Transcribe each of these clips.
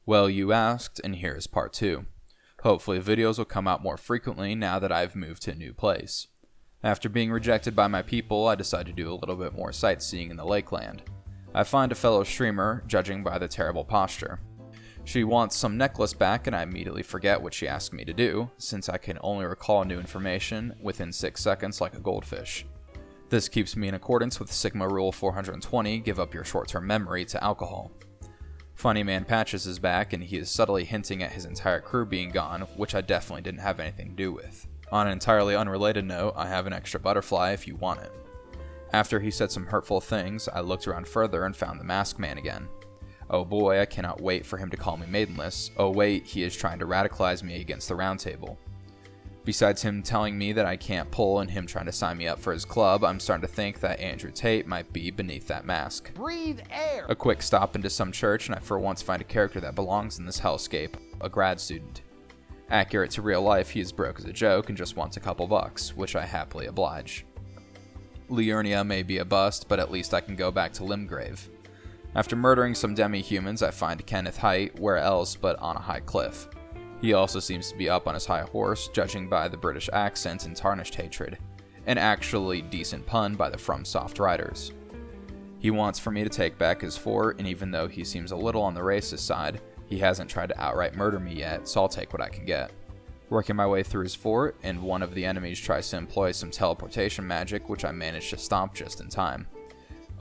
Well, you asked, and here is part 2. Hopefully videos will come out more frequently now that I've moved to a new place. After being rejected by my people, I decided to do a little bit more sightseeing in the Lakeland. I find a fellow streamer, judging by the terrible posture. She wants some necklace back and I immediately forget what she asked me to do, since I can only recall new information within 6 seconds like a goldfish. This keeps me in accordance with Sigma Rule 420, give up your short-term memory to alcohol. Funny Man Patches is back and he is subtly hinting at his entire crew being gone, which I definitely didn't have anything to do with. On an entirely unrelated note, I have an extra butterfly if you want it. After he said some hurtful things, I looked around further and found the Masked Man again. Oh boy, I cannot wait for him to call me maidenless. Oh wait, he is trying to radicalize me against the round table. Besides him telling me that I can't pull and him trying to sign me up for his club, I'm starting to think that Andrew Tate might be beneath that mask. Breathe air! A quick stop into some church and I for once find a character that belongs in this hellscape, a grad student. Accurate to real life, he is broke as a joke and just wants a couple bucks, which I happily oblige. Liurnia may be a bust, but at least I can go back to Limgrave. After murdering some demi-humans, I find Kenneth Height, where else but on a high cliff. He also seems to be up on his high horse, judging by the British accent and tarnished hatred. An actually decent pun by the FromSoft writers. He wants for me to take back his fort, and even though he seems a little on the racist side, he hasn't tried to outright murder me yet, so I'll take what I can get. Working my way through his fort, and one of the enemies tries to employ some teleportation magic, which I managed to stop just in time.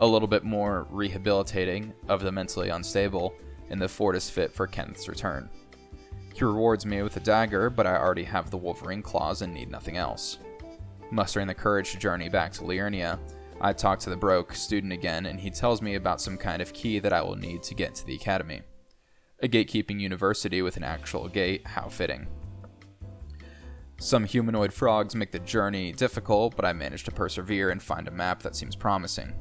A little bit more rehabilitating of the mentally unstable, and the fort is fit for Kenneth's return. He rewards me with a dagger, but I already have the Wolverine claws and need nothing else. Mustering the courage to journey back to Liurnia, I talk to the broke student again, and he tells me about some kind of key that I will need to get to the academy. A gatekeeping university with an actual gate, how fitting. Some humanoid frogs make the journey difficult, but I manage to persevere and find a map that seems promising.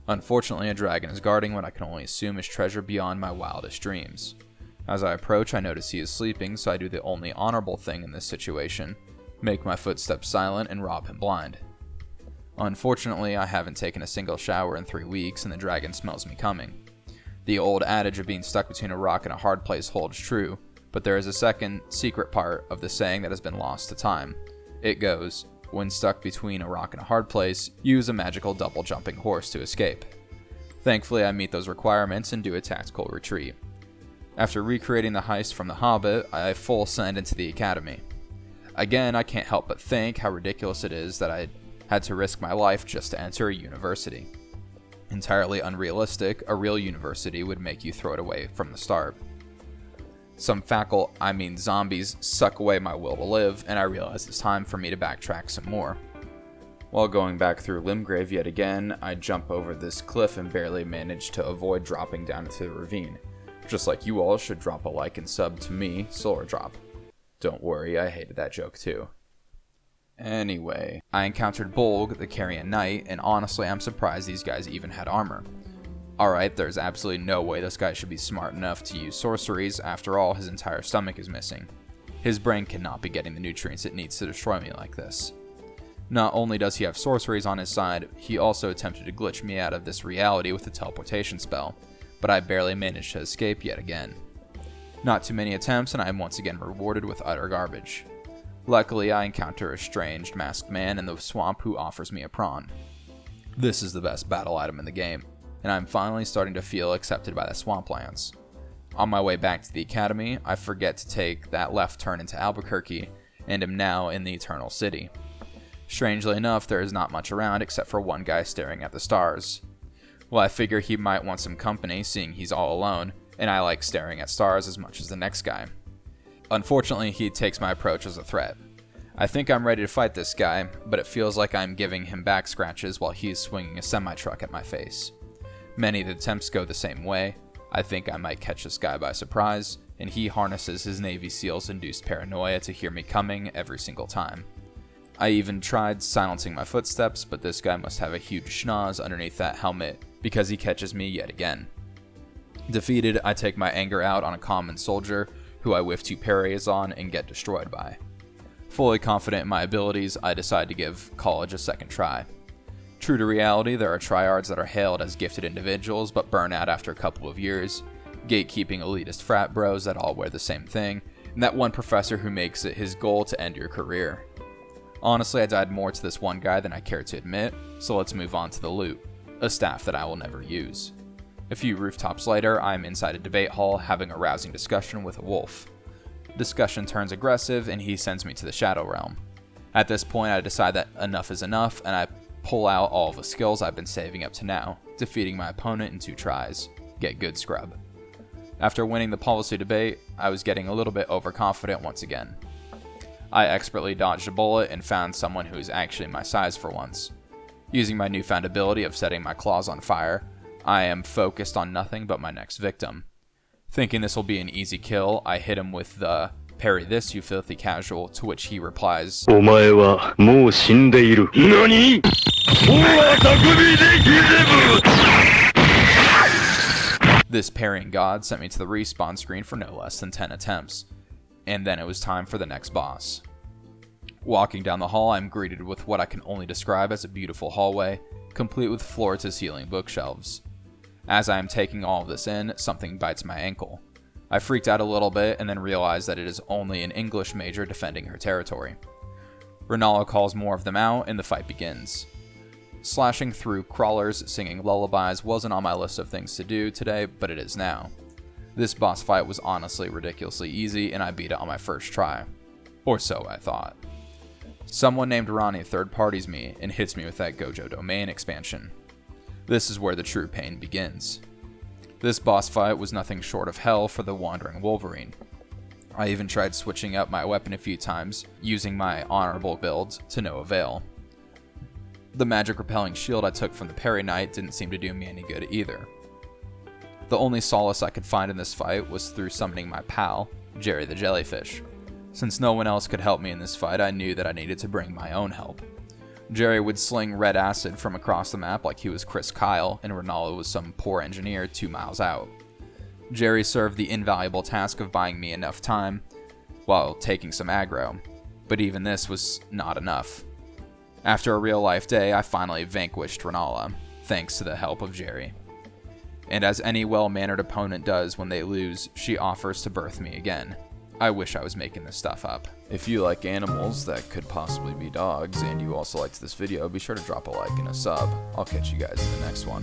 Unfortunately, a dragon is guarding what I can only assume is treasure beyond my wildest dreams. As I approach, I notice he is sleeping, so I do the only honorable thing in this situation, make my footsteps silent and rob him blind. Unfortunately, I haven't taken a single shower in 3 weeks and the dragon smells me coming. The old adage of being stuck between a rock and a hard place holds true, but there is a second, secret part of the saying that has been lost to time. It goes, when stuck between a rock and a hard place, use a magical double jumping horse to escape. Thankfully, I meet those requirements and do a tactical retreat. After recreating the heist from The Hobbit, I full send into the academy. Again, I can't help but think how ridiculous it is that I had to risk my life just to enter a university. Entirely unrealistic, a real university would make you throw it away from the start. Some zombies suck away my will to live, and I realize it's time for me to backtrack some more. While going back through Limgrave yet again, I jump over this cliff and barely manage to avoid dropping down into the ravine. Just like you all should drop a like and sub to me, Solardrop. Don't worry, I hated that joke too. Anyway, I encountered Borg, the Carrion Knight, and honestly I'm surprised these guys even had armor. Alright, there's absolutely no way this guy should be smart enough to use sorceries, after all his entire stomach is missing. His brain cannot be getting the nutrients it needs to destroy me like this. Not only does he have sorceries on his side, he also attempted to glitch me out of this reality with a teleportation spell, but I barely managed to escape yet again. Not too many attempts and I am once again rewarded with utter garbage. Luckily, I encounter a strange masked man in the swamp who offers me a prawn. This is the best battle item in the game, and I'm finally starting to feel accepted by the swamplands. On my way back to the academy, I forget to take that left turn into Albuquerque, and am now in the Eternal City. Strangely enough, there is not much around except for one guy staring at the stars. Well, I figure he might want some company, seeing he's all alone, and I like staring at stars as much as the next guy. Unfortunately, he takes my approach as a threat. I think I'm ready to fight this guy, but it feels like I'm giving him back scratches while he's swinging a semi-truck at my face. Many of the attempts go the same way. I think I might catch this guy by surprise, and he harnesses his Navy SEALs-induced paranoia to hear me coming every single time. I even tried silencing my footsteps, but this guy must have a huge schnoz underneath that helmet because he catches me yet again. Defeated, I take my anger out on a common soldier who I whiff 2 parries on and get destroyed by. Fully confident in my abilities, I decide to give college a second try. True to reality, there are tryhards that are hailed as gifted individuals but burn out after a couple of years. gatekeeping elitist frat bros that all wear the same thing, and that one professor who makes it his goal to end your career. Honestly, I died more to this one guy than I care to admit, so let's move on to the loot, a staff that I will never use. A few rooftops later, I am inside a debate hall having a rousing discussion with a wolf. Discussion turns aggressive and he sends me to the Shadow Realm. At this point, I decide that enough is enough and I pull out all of the skills I've been saving up to now, defeating my opponent in 2 tries. Get good, scrub. After winning the policy debate, I was getting a little bit overconfident once again. I expertly dodged a bullet and found someone who is actually my size for once. Using my newfound ability of setting my claws on fire, I am focused on nothing but my next victim. Thinking this will be an easy kill, I hit him with the "Parry this, you filthy casual," to which he replies, "Omae wa mou shindeiru." Nani? This parrying god sent me to the respawn screen for no less than 10 attempts, and then it was time for the next boss. Walking down the hall, I'm greeted with what I can only describe as a beautiful hallway, complete with floor-to-ceiling bookshelves. As I am taking all of this in, something bites my ankle. I freaked out a little bit and then realized that it is only an English major defending her territory. Rennala calls more of them out and the fight begins. Slashing through crawlers, singing lullabies wasn't on my list of things to do today, but it is now. This boss fight was honestly ridiculously easy and I beat it on my first try. Or so I thought. Someone named Ronnie third parties me and hits me with that Gojo domain expansion. This is where the true pain begins. This boss fight was nothing short of hell for the Wandering Wolverine. I even tried switching up my weapon a few times, using my honorable build to no avail. The magic repelling shield I took from the Parry Knight didn't seem to do me any good either. The only solace I could find in this fight was through summoning my pal, Jerry the Jellyfish. Since no one else could help me in this fight, I knew that I needed to bring my own help. Jerry would sling red acid from across the map like he was Chris Kyle, and Rennala was some poor engineer 2 miles out. Jerry served the invaluable task of buying me enough time while taking some aggro, but even this was not enough. After a real-life day, I finally vanquished Rennala, thanks to the help of Jerry. And as any well-mannered opponent does when they lose, she offers to birth me again. I wish I was making this stuff up. If you like animals that could possibly be dogs, and you also liked this video, be sure to drop a like and a sub. I'll catch you guys in the next one.